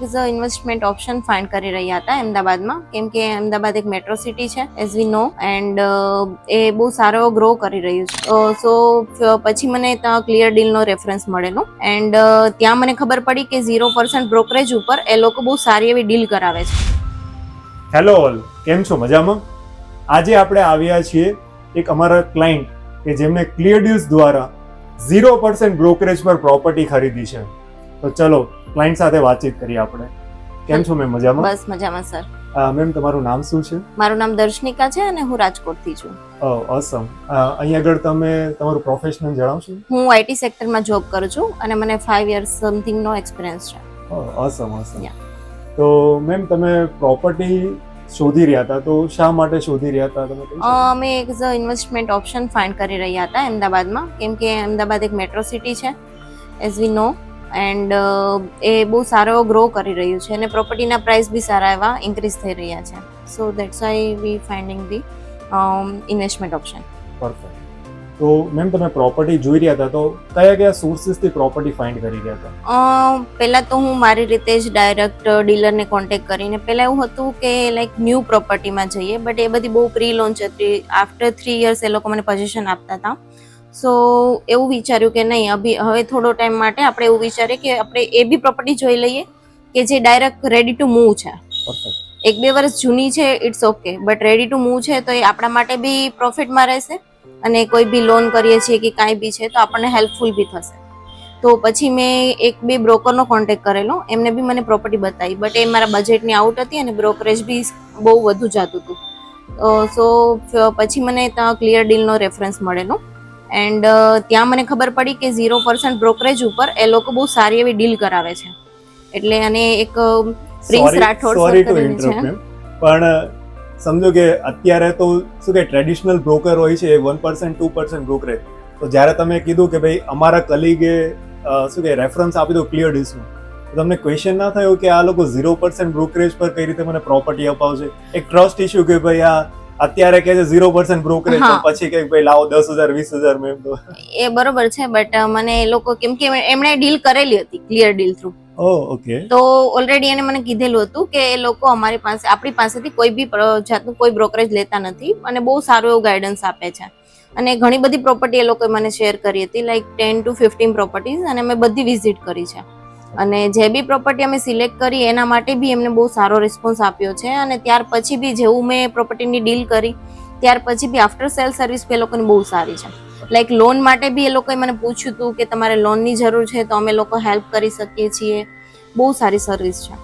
Is a investment option find કરી રહ્યા હતા અમદાવાદમાં, કેમ કે અમદાવાદ એક મેટ્રો સિટી છે એઝ વી નો, એન્ડ એ બહુ સારો ગ્રો કરી રહ્યું છે. સો પછી મને ત્યાં ક્લિયર ડીલનો રેફરન્સ મળેલો, એન્ડ ત્યાં મને ખબર પડી કે 0% બ્રોકરેજ ઉપર એ લોકો બહુ સારી એવી ડીલ કરાવે છે. હેલો ઓલ, કેમ છો? મજામાં? આજે આપણે આવ્યા છીએ એક અમારા ક્લાયન્ટ કે જેમને ક્લિયર ડીલ્સ દ્વારા 0% બ્રોકરેજ પર પ્રોપર્ટી ખરીદી છે. તો ચલો ક્લાયન્ટ સાથે વાતચીત કરીએ આપણે. કેમ છો મેમ? મજામાં? બસ મજામાં સર. મેમ તમારું નામ શું છે? મારું નામ દર્શનિકા છે અને હું રાજકોટથી છું. ઓસમ. અહીં આગળ તમે તમારું પ્રોફેશનલ જણાવશો? હું આઈટી સેક્ટરમાં જોબ કરું છું અને મને 5 years સમથિંગનો એક્સપિરિયન્સ છે. ઓસમ. તો મેમ તમે પ્રોપર્ટી શોધી રહ્યા હતા, તો શા માટે શોધી રહ્યા હતા તમે? અમે એક ઇન્વેસ્ટમેન્ટ ઓપ્શન ફાઇન્ડ કરી રહ્યા હતા અમદાવાદમાં, કેમ કે અમદાવાદ એક મેટ્રો સિટી છે એઝ વી નો, એન્ડ એ બહુ સારો ગ્રો કરી રહ્યું છે અને પ્રોપર્ટીના પ્રાઇસ બી સારા એવા ઇન્ક્રીઝ થઈ રહ્યા છે. સો that's why we finding the investment option. Perfect. તો મેમ તમે પ્રોપર્ટી જોઈ રહ્યા હતા, તો કયા કયા સોર્સિસથી પ્રોપર્ટી ફાઇન્ડ કરી રહ્યા હતા? પહેલાં તો હું મારી રીતે જ ડાયરેક્ટ ડીલરને કોન્ટેક્ટ કરીને, પહેલાં એવું હતું કે લાઈક ન્યૂ પ્રોપર્ટીમાં જઈએ, બટ એ બધી બહુ પ્રી લોન્ચ હતી. આફ્ટર 3 years એ લોકો મને પોઝિશન આપતા હતા. સો એવું વિચાર્યું કે નહીં, હવે થોડો ટાઈમ માટે આપણે એવું વિચારીએ કે આપણે એ બી પ્રોપર્ટી જોઈ લઈએ કે જે ડાયરેક્ટ રેડી ટુ મૂવ છે. પરફેક્ટ. 1-2 વર્ષ જૂની છે it's okay, but ready to move છે તો એ આપણા માટે બી પ્રોફિટમાં રહેશે અને કોઈ બી લોન કરીએ છીએ કે કાંઈ બી છે તો આપણને હેલ્પફુલ બી થશે. તો પછી મેં 1-2 બ્રોકરનો કોન્ટેક્ટ કરેલો, એમને બી મને પ્રોપર્ટી બતાવી, બટ એ મારા બજેટની આઉટ હતી અને બ્રોકરેજ બી બહુ વધુ જતું હતું. સો પછી મને ત્યાં ક્લિયર ડીલનો રેફરન્સ મળેલો, એન્ડ ત્યાં મને ખબર પડી કે 0% બ્રોકરેજ ઉપર એ લોકો બહુ સારી એવી ડીલ કરાવે છે. એટલે અને એક પ્રિન્સ રાઠોડ સર કરીને છે. પણ સમજો કે અત્યારે તો શું કે ટ્રેડિશનલ બ્રોકર હોય છે 1% 2% બ્રોકરેજ. તો જ્યારે તમે કીધું કે ભાઈ અમારા કલીગે શું કે રેફરન્સ આપી દો ક્લિયર ડીલ્સનું, તો તમને ક્વેશ્ચન ના થયો કે આ લોકો 0% બ્રોકરેજ પર કઈ રીતે મને પ્રોપર્ટી અપાવશે? એક ટ્રસ્ટ ઇશ્યુ કે ભાઈ આ અત્યારે કહે છે 0% બ્રોકરેજ, પછી કે ભાઈ લાવો 10,000 20,000 મેમ. તો એ બરોબર છે, બટ મને એ લોકો કેમ કે એમણે ડીલ કરેલી હતી ક્લિયર ડીલ થ્રુ. ઓકે. તો ઓલરેડી એને મને કીધેલું હતું કે એ લોકો આપણી પાસેથી કોઈ બી જાતનું કોઈ બ્રોકરેજ લેતા નથી અને બહુ સારું એવું ગાઈડન્સ આપે છે. અને ઘણી બધી પ્રોપર્ટી એ લોકોએ મને શેર કરી હતી, લાઈક 10 to 15 પ્રોપર્ટીઝ, અને મેં બધી વિઝિટ કરી છે. અને જે બી પ્રોપર્ટી અમે સિલેક્ટ કરી એના માટે બી એમને બહુ સારો રિસ્પોન્સ આપ્યો છે. અને ત્યાર પછી બી જેવું મેં પ્રોપર્ટીની ડીલ કરી ત્યાર પછી બી આફ્ટર સેલ સર્વિસ બી એ લોકોની બહુ સારી છે. લાઈક લોન માટે બી એ લોકોએ મને પૂછ્યું હતું કે તમારે લોનની જરૂર છે તો અમે લોકો હેલ્પ કરી શકીએ છીએ. બહુ સારી સર્વિસ છે.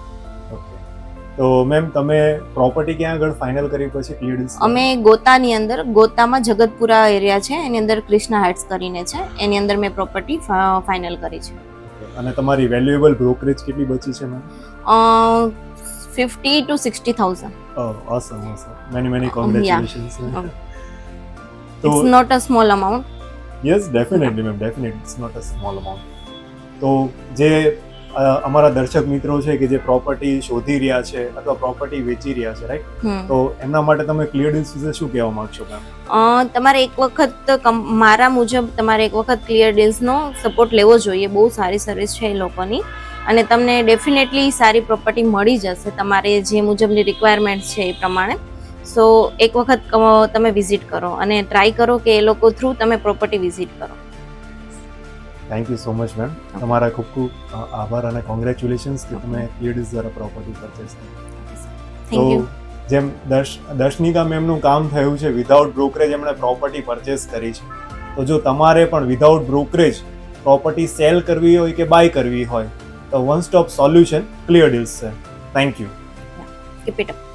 તો મેમ તમે પ્રોપર્ટી ક્યાં આગળ ફાઇનલ કરી પછી ક્લિયર ડીલ્સ? અમે ગોતાની અંદર, ગોતામાં જગતપુરા એરિયા છે એની અંદર કૃષ્ણા હાઇટ્સ કરીને છે, એની અંદર મેં પ્રોપર્ટી ફાઇનલ કરી છે. અને તમારી વેલ્યુએબલ બ્રોકરેજ કેટલી બચી છે ma'am? 50 to 60,000. Awesome. Many congratulations. It's not a small amount. Yes, definitely ma'am, definitely it's not a small amount. તો જે અમારા દર્શક મિત્રો છે કે જે પ્રોપર્ટી શોધી રહ્યા છે અથવા પ્રોપર્ટી વેચી રહ્યા છે, રાઈટ, તો એમના માટે તમે ક્લિયર ડીલ્સ વિશે શું કહેવા માંગશો મેમ? તમારે એક વખત મારા મુજબ તમારે એક વખત ક્લિયર ડીલ્સનો સપોર્ટ લેવો જોઈએ. બહુ સારી સર્વિસ છે એ લોકોની અને તમને ડેફિનેટલી સારી પ્રોપર્ટી મળી જશે તમારે જે મુજબની રિક્વાયરમેન્ટ છે એ પ્રમાણે. સો એક વખત તમે વિઝિટ કરો અને ટ્રાય કરો કે એ લોકો થ્રુ તમે પ્રોપર્ટી વિઝિટ કરો. Thank you so much ma'am. તમારા ખૂબ ખૂબ આભાર અને કોંગ્રેચ્યુલેશન્સ કે તમે ક્લિયર ડીલ્સ દ્વારા પ્રોપર્ટી પરચેસ કરી. Thank you. જેમ દર્શનિકા મેમનું કામ થયું છે, વિધાઉટ બ્રોકરેજ એમણે પ્રોપર્ટી પરચેસ કરી છે. તો જો તમારે પણ વિધાઉટ બ્રોકરેજ પ્રોપર્ટી સેલ કરવી હોય કે બાય કરવી હોય તો one stop solution clear deals છે. Thank you. Keep it up.